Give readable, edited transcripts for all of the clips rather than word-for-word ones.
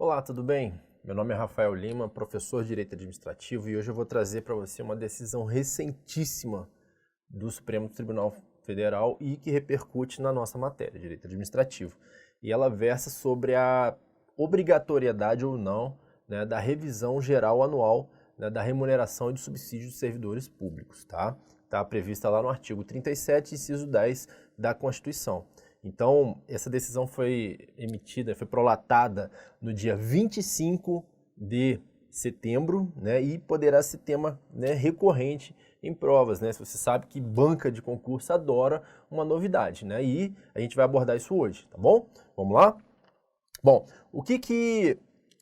Olá, tudo bem? Meu nome é Rafael Lima, professor de Direito Administrativo, e hoje eu vou trazer para você uma decisão recentíssima do Supremo Tribunal Federal e que repercute na nossa matéria, Direito Administrativo. E ela versa sobre a obrigatoriedade ou não, né, da revisão geral anual, né, da remuneração e do subsídio dos servidores públicos, tá? Está prevista lá no artigo 37, inciso 10 da Constituição. Então, essa decisão foi emitida, foi prolatada no dia 25 de setembro, né, e poderá ser tema, né, recorrente em provas, né? Se você sabe que banca de concurso adora uma novidade, né? E a gente vai abordar isso hoje, tá bom? Vamos lá? Bom, o que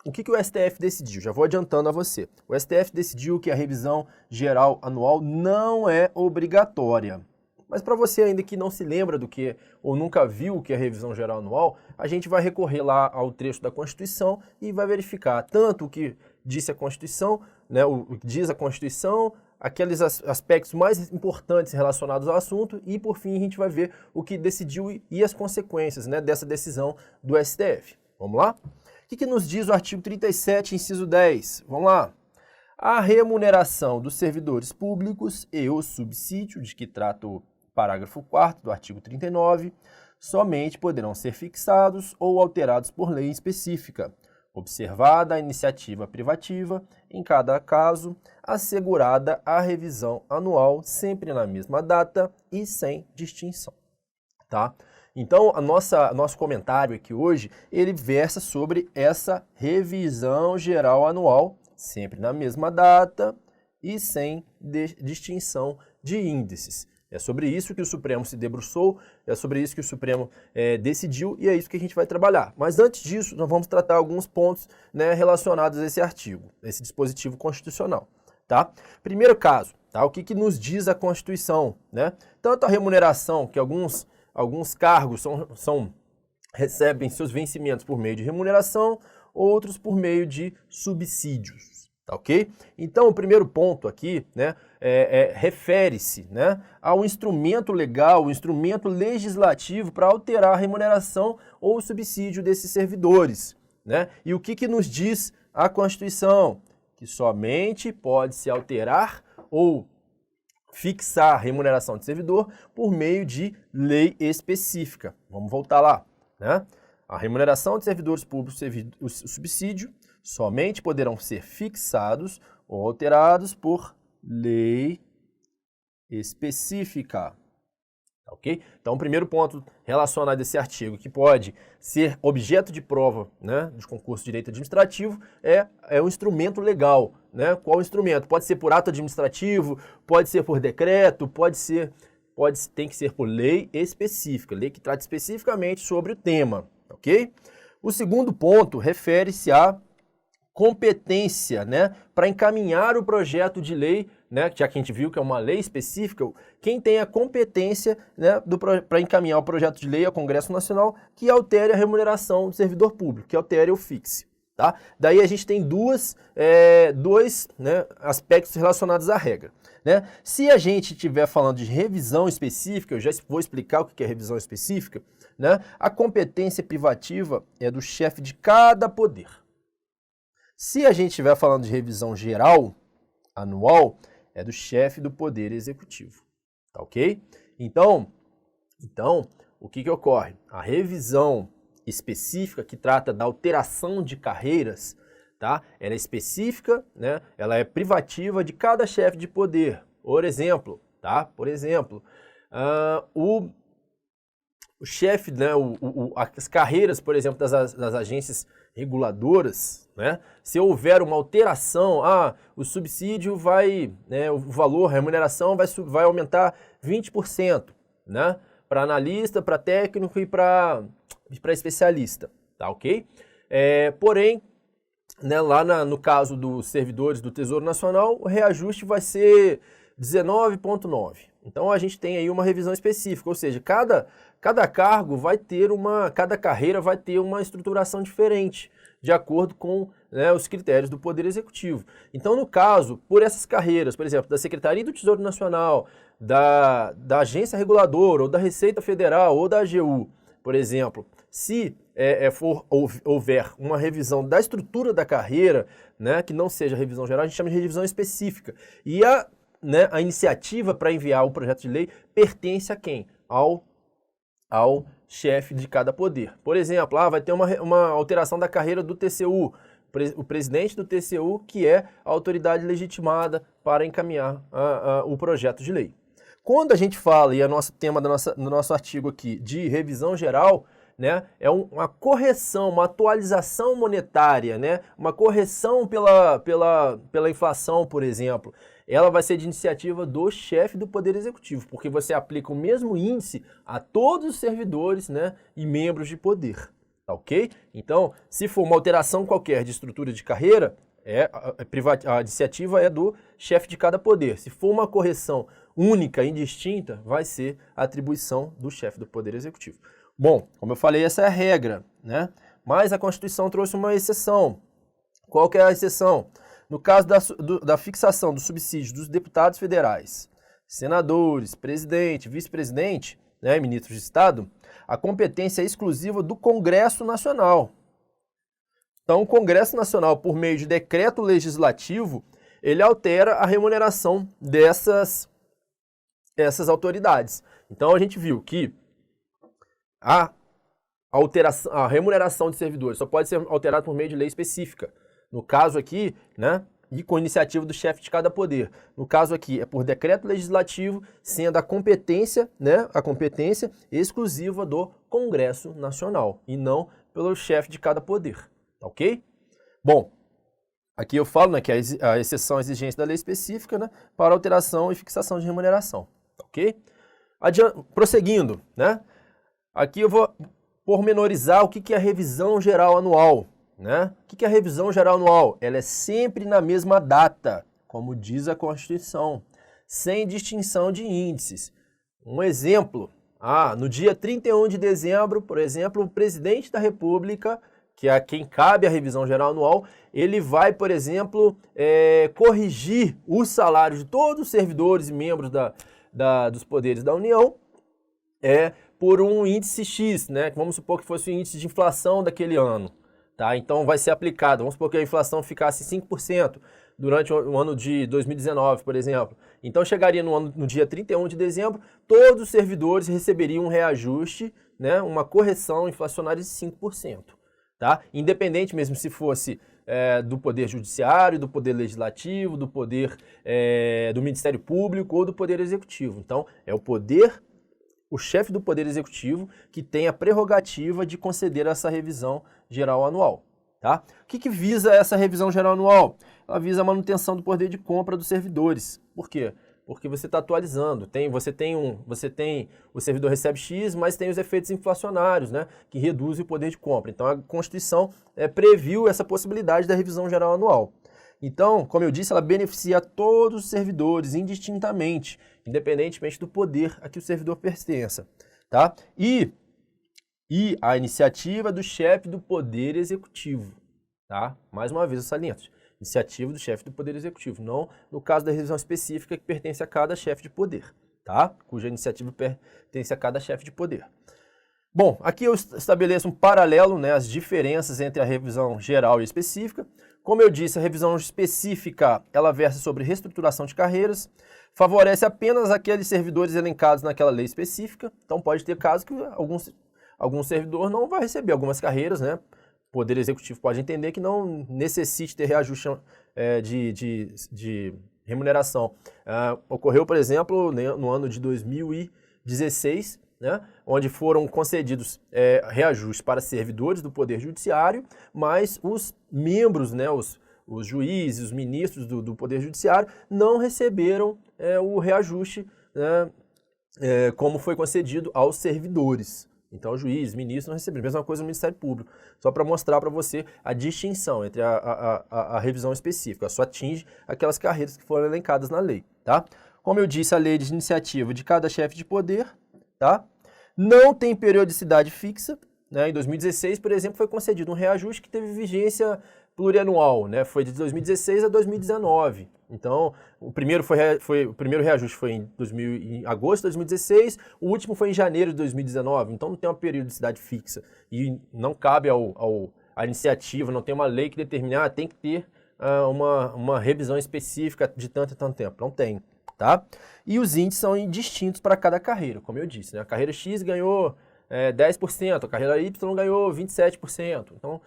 o STF decidiu? Já vou adiantando a você. O STF decidiu que a revisão geral anual não é obrigatória. Mas para você ainda que não se lembra do que, ou nunca viu o que é a revisão geral anual, a gente vai recorrer lá ao trecho da Constituição e vai verificar tanto o que disse a Constituição, né, o que diz a Constituição, aqueles aspectos mais importantes relacionados ao assunto e, por fim, a gente vai ver o que decidiu e as consequências, né, dessa decisão do STF. Vamos lá? O que nos diz o artigo 37, inciso 10? Vamos lá. A remuneração dos servidores públicos e o subsídio de que trata o parágrafo 4º do artigo 39 somente poderão ser fixados ou alterados por lei específica, observada a iniciativa privativa, em cada caso, assegurada a revisão anual, sempre na mesma data e sem distinção. Tá? Então, nosso comentário aqui hoje, ele versa sobre essa revisão geral anual, sempre na mesma data e sem distinção de índices. É sobre isso que o Supremo se debruçou, é sobre isso que o Supremo decidiu e é isso que a gente vai trabalhar. Mas antes disso, nós vamos tratar alguns pontos, né, relacionados a esse artigo, esse dispositivo constitucional. Tá? Primeiro caso, tá? O que nos diz a Constituição? Né? Tanto a remuneração, que alguns cargos recebem seus vencimentos por meio de remuneração, outros por meio de subsídios. Tá, ok? Então, o primeiro ponto aqui, né, refere-se, né, ao instrumento legal, o instrumento legislativo para alterar a remuneração ou o subsídio desses servidores. Né? E o que nos diz a Constituição? Que somente pode se alterar ou fixar a remuneração de servidor por meio de lei específica. Vamos voltar lá. Né? A remuneração de servidores públicos, o subsídio, somente poderão ser fixados ou alterados por lei específica. Ok? Então, o primeiro ponto relacionado a esse artigo, que pode ser objeto de prova, né, de concurso de direito administrativo, é o instrumento legal. Né? Qual instrumento? Pode ser por ato administrativo, pode ser por decreto, tem que ser por lei específica, lei que trata especificamente sobre o tema. Ok? O segundo ponto refere-se à competência, né, para encaminhar o projeto de lei, né, já que a gente viu que é uma lei específica, quem tem a competência, né, para encaminhar o projeto de lei ao Congresso Nacional que altere a remuneração do servidor público, que altere ou fixe. Tá? Daí a gente tem dois, né, aspectos relacionados à regra. Né? Se a gente estiver falando de revisão específica, eu já vou explicar o que é revisão específica, né? A competência privativa é do chefe de cada poder. Se a gente estiver falando de revisão geral, anual, é do chefe do Poder Executivo. Tá ok? Então o que ocorre? A revisão específica que trata da alteração de carreiras, tá? Ela é específica, né? Ela é privativa de cada chefe de poder. Por exemplo, tá? O chefe, né, as carreiras, por exemplo, das agências reguladoras, né, se houver uma alteração, o subsídio vai, né, o valor, a remuneração vai aumentar 20%, né, para analista, para técnico e para especialista, tá ok? Porém, né, lá no caso dos servidores do Tesouro Nacional, o reajuste vai ser 19,9%. Então a gente tem aí uma revisão específica, ou seja, cada cargo vai ter cada carreira vai ter uma estruturação diferente, de acordo com, né, os critérios do Poder Executivo. Então, no caso, por essas carreiras, por exemplo, da Secretaria do Tesouro Nacional, da Agência Reguladora, ou da Receita Federal, ou da AGU, por exemplo, se houver uma revisão da estrutura da carreira, né, que não seja revisão geral, a gente chama de revisão específica. E a iniciativa para enviar o projeto de lei pertence a quem? Ao chefe de cada poder. Por exemplo, vai ter uma alteração da carreira do TCU, o presidente do TCU, que é a autoridade legitimada para encaminhar o projeto de lei. Quando a gente fala, e é nosso tema do nosso artigo aqui, de revisão geral, né, é uma correção, uma atualização monetária, né, uma correção pela inflação, por exemplo, ela vai ser de iniciativa do chefe do Poder Executivo, porque você aplica o mesmo índice a todos os servidores, né, e membros de poder, tá ok? Então, se for uma alteração qualquer de estrutura de carreira, a iniciativa é do chefe de cada poder. Se for uma correção única, indistinta, vai ser a atribuição do chefe do Poder Executivo. Bom, como eu falei, essa é a regra, né? Mas a Constituição trouxe uma exceção. Qual que é a exceção? No caso da fixação do subsídio dos deputados federais, senadores, presidente, vice-presidente, né, ministros de Estado, a competência é exclusiva do Congresso Nacional. Então, o Congresso Nacional, por meio de decreto legislativo, ele altera a remuneração dessas autoridades. Então, a gente viu que a remuneração de servidores só pode ser alterada por meio de lei específica. No caso aqui, né, e com iniciativa do chefe de cada poder. No caso aqui, é por decreto legislativo, sendo a competência exclusiva do Congresso Nacional, e não pelo chefe de cada poder, ok? Bom, aqui eu falo, né, que a exceção à exigência da lei específica, né, para alteração e fixação de remuneração, ok? Prosseguindo, né, aqui eu vou pormenorizar o que é a revisão geral anual. Né? O que é a revisão geral anual? Ela é sempre na mesma data, como diz a Constituição, sem distinção de índices. Um exemplo, no dia 31 de dezembro, por exemplo, o presidente da República, que é a quem cabe a revisão geral anual, ele vai, por exemplo, corrigir os salários de todos os servidores e membros dos poderes da União, por um índice X, né? Vamos supor que fosse o índice de inflação daquele ano. Tá? Então vai ser aplicado, vamos supor que a inflação ficasse 5% durante o ano de 2019, por exemplo. Então chegaria no dia 31 de dezembro, todos os servidores receberiam um reajuste, né, uma correção inflacionária de 5%. Tá? Independente mesmo se fosse do Poder Judiciário, do Poder Legislativo, do Poder do Ministério Público ou do Poder Executivo. Então é o chefe do Poder Executivo que tem a prerrogativa de conceder essa revisão geral anual. Tá? O que visa essa revisão geral anual? Ela visa a manutenção do poder de compra dos servidores. Por quê? Porque você está atualizando. O servidor recebe X, mas tem os efeitos inflacionários, né, que reduzem o poder de compra. Então a Constituição previu essa possibilidade da revisão geral anual. Então, como eu disse, ela beneficia a todos os servidores indistintamente, independentemente do poder a que o servidor pertença, tá? E a iniciativa do chefe do Poder Executivo, tá? Mais uma vez eu saliento, iniciativa do chefe do Poder Executivo, não no caso da revisão específica que pertence a cada chefe de poder, tá? Cuja iniciativa pertence a cada chefe de poder. Bom, aqui eu estabeleço um paralelo, né, as diferenças entre a revisão geral e específica. Como eu disse, a revisão específica, ela versa sobre reestruturação de carreiras, favorece apenas aqueles servidores elencados naquela lei específica. Então pode ter casos que algum servidor não vai receber algumas carreiras, né? O Poder Executivo pode entender que não necessite ter reajuste de remuneração. Ocorreu, por exemplo, no ano de 2016, né, onde foram concedidos reajustes para servidores do Poder Judiciário, mas os membros, né, os juízes, os ministros do Poder Judiciário não receberam o reajuste, né, como foi concedido aos servidores. Então, juízes, ministros não receberam. Mesma coisa no Ministério Público. Só para mostrar para você a distinção entre a revisão específica. Só atinge aquelas carreiras que foram elencadas na lei, tá? Como eu disse, a lei de iniciativa de cada chefe de poder, tá? Não tem periodicidade fixa, né? Em 2016, por exemplo, foi concedido um reajuste que teve vigência plurianual, né? Foi de 2016 a 2019. Então, o primeiro reajuste foi em agosto de 2016, o último foi em janeiro de 2019. Então, não tem uma periodicidade fixa e não cabe à iniciativa, não tem uma lei que determine, tem que ter uma revisão específica de tanto e tanto tempo. Não tem, tá? E os índices são distintos para cada carreira, como eu disse, né? A carreira X ganhou 10%, a carreira Y ganhou 27%. Então,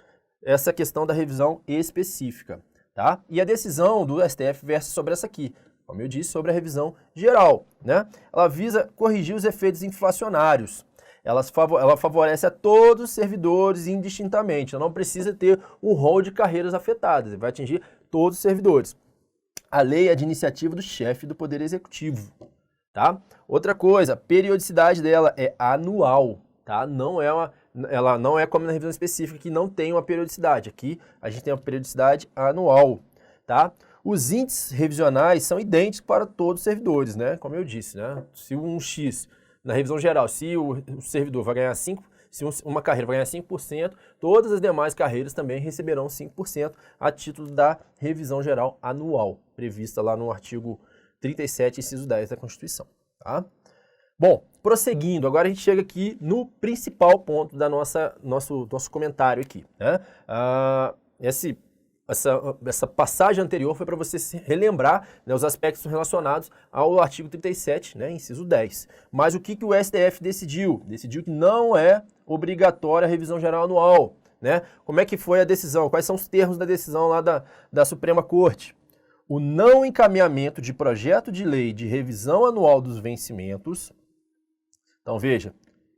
essa questão da revisão específica, tá? E a decisão do STF versa sobre essa aqui, como eu disse, sobre a revisão geral, né? Ela visa corrigir os efeitos inflacionários. Ela favorece a todos os servidores indistintamente. Ela não precisa ter um rol de carreiras afetadas. Vai atingir todos os servidores. A lei é de iniciativa do chefe do Poder Executivo, tá? Outra coisa, a periodicidade dela é anual, tá? Ela não é como na revisão específica, que não tem uma periodicidade. Aqui a gente tem uma periodicidade anual, tá? Os índices revisionais são idênticos para todos os servidores, né? Como eu disse, né? Se um X, na revisão geral, se o servidor vai ganhar 5%, se uma carreira vai ganhar 5%, todas as demais carreiras também receberão 5% a título da revisão geral anual, prevista lá no artigo 37, inciso 10 da Constituição, tá? Bom, prosseguindo, agora a gente chega aqui no principal ponto da nosso comentário aqui, né? Essa passagem anterior foi para você se relembrar, né, os aspectos relacionados ao artigo 37, né, inciso 10. Mas o que o STF decidiu? Decidiu que não é obrigatória a revisão geral anual, né? Como é que foi a decisão? Quais são os termos da decisão lá da Suprema Corte? O não encaminhamento de projeto de lei de revisão anual dos vencimentos. Então veja,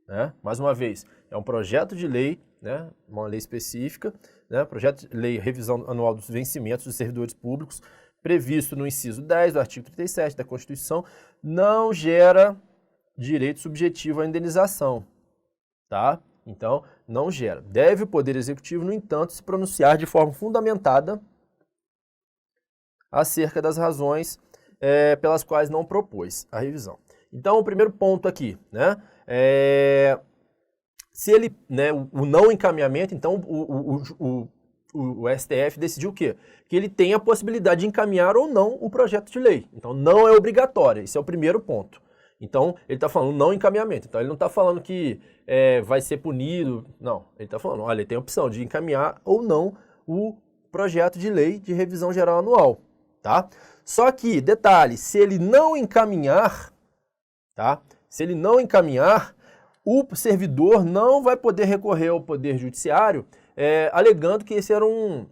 né, mais uma vez, é um projeto de lei, né, uma lei específica, né, projeto de lei revisão anual dos vencimentos dos servidores públicos, previsto no inciso 10 do artigo 37 da Constituição, não gera direito subjetivo à indenização, tá? Então, não gera. Deve o Poder Executivo, no entanto, se pronunciar de forma fundamentada acerca das razões pelas quais não propôs a revisão. Então, o primeiro ponto aqui, né, se ele, né, o não encaminhamento, então o STF decidiu o quê? Que ele tem a possibilidade de encaminhar ou não o projeto de lei. Então, não é obrigatório, esse é o primeiro ponto. Então, ele está falando não encaminhamento. Então, ele não está falando que vai ser punido. Não, ele está falando, olha, ele tem a opção de encaminhar ou não o projeto de lei de revisão geral anual, tá? Só que, detalhe, se ele não encaminhar, tá? Se ele não encaminhar, o servidor não vai poder recorrer ao Poder Judiciário alegando que esse era um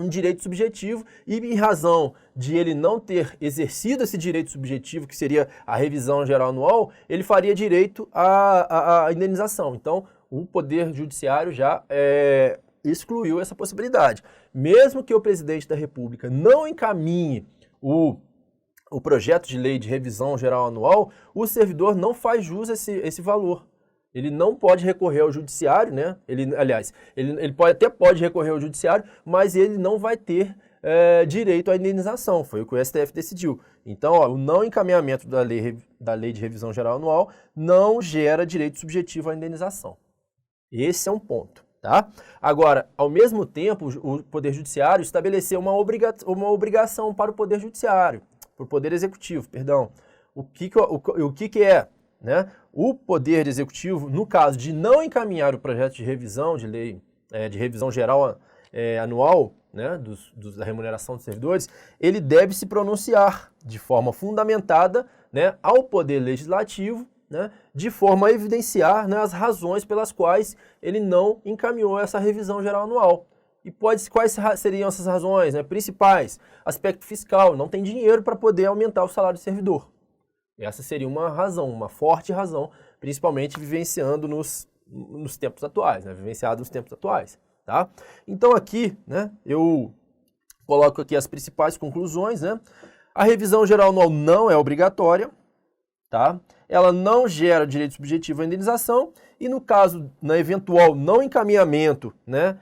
direito subjetivo e em razão de ele não ter exercido esse direito subjetivo, que seria a revisão geral anual, ele faria direito à indenização. Então, o Poder Judiciário já excluiu essa possibilidade. Mesmo que o presidente da República não encaminhe o projeto de lei de revisão geral anual, o servidor não faz jus a esse valor. Ele não pode recorrer ao judiciário, né? Ele até pode recorrer ao judiciário, mas ele não vai ter direito à indenização. Foi o que o STF decidiu. Então, o não encaminhamento da lei de revisão geral anual não gera direito subjetivo à indenização. Esse é um ponto, tá? Agora, ao mesmo tempo, o Poder Judiciário estabeleceu uma obrigação para o Poder Judiciário, para o Poder Executivo, perdão. O que é, né? O Poder Executivo, no caso de não encaminhar o projeto de revisão de lei, de revisão geral anual, né, da remuneração dos servidores, ele deve se pronunciar de forma fundamentada, né, ao Poder Legislativo, né, de forma a evidenciar, né, as razões pelas quais ele não encaminhou essa revisão geral anual. E quais seriam essas razões, né, principais? Aspecto fiscal, não tem dinheiro para poder aumentar o salário do servidor. Essa seria uma razão, uma forte razão, principalmente vivenciando nos tempos atuais, né? Vivenciado nos tempos atuais, tá? Então aqui, né, eu coloco aqui as principais conclusões, né? A revisão geral anual não é obrigatória, tá? Ela não gera direito subjetivo à indenização e no caso, na eventual não encaminhamento, né,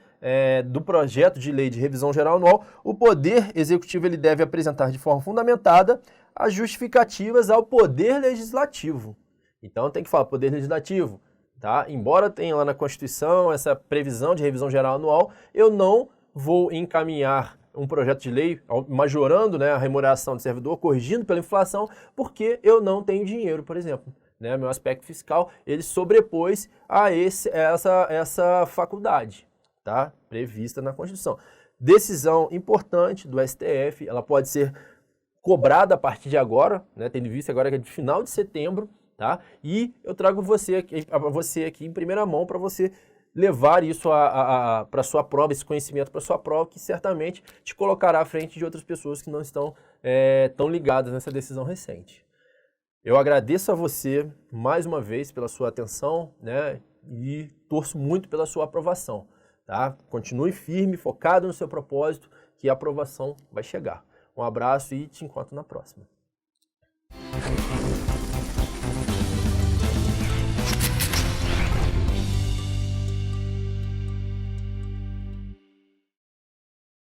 do projeto de lei de revisão geral anual, o Poder Executivo ele deve apresentar de forma fundamentada as justificativas ao Poder Legislativo. Então tem que falar Poder Legislativo, tá? Embora tenha lá na Constituição essa previsão de revisão geral anual, eu não vou encaminhar um projeto de lei majorando, né, a remuneração do servidor, corrigindo pela inflação, porque eu não tenho dinheiro, por exemplo. Né, meu aspecto fiscal, ele sobrepôs a essa faculdade, tá? Prevista na Constituição. Decisão importante do STF, ela pode ser cobrada a partir de agora, né, tendo visto agora que é de final de setembro, tá? E eu trago você aqui em primeira mão para você levar isso para sua prova, esse conhecimento para sua prova, que certamente te colocará à frente de outras pessoas que não estão tão ligadas nessa decisão recente. Eu agradeço a você mais uma vez pela sua atenção, né, e torço muito pela sua aprovação, tá? Continue firme, focado no seu propósito, que a aprovação vai chegar. Um abraço e te encontro na próxima.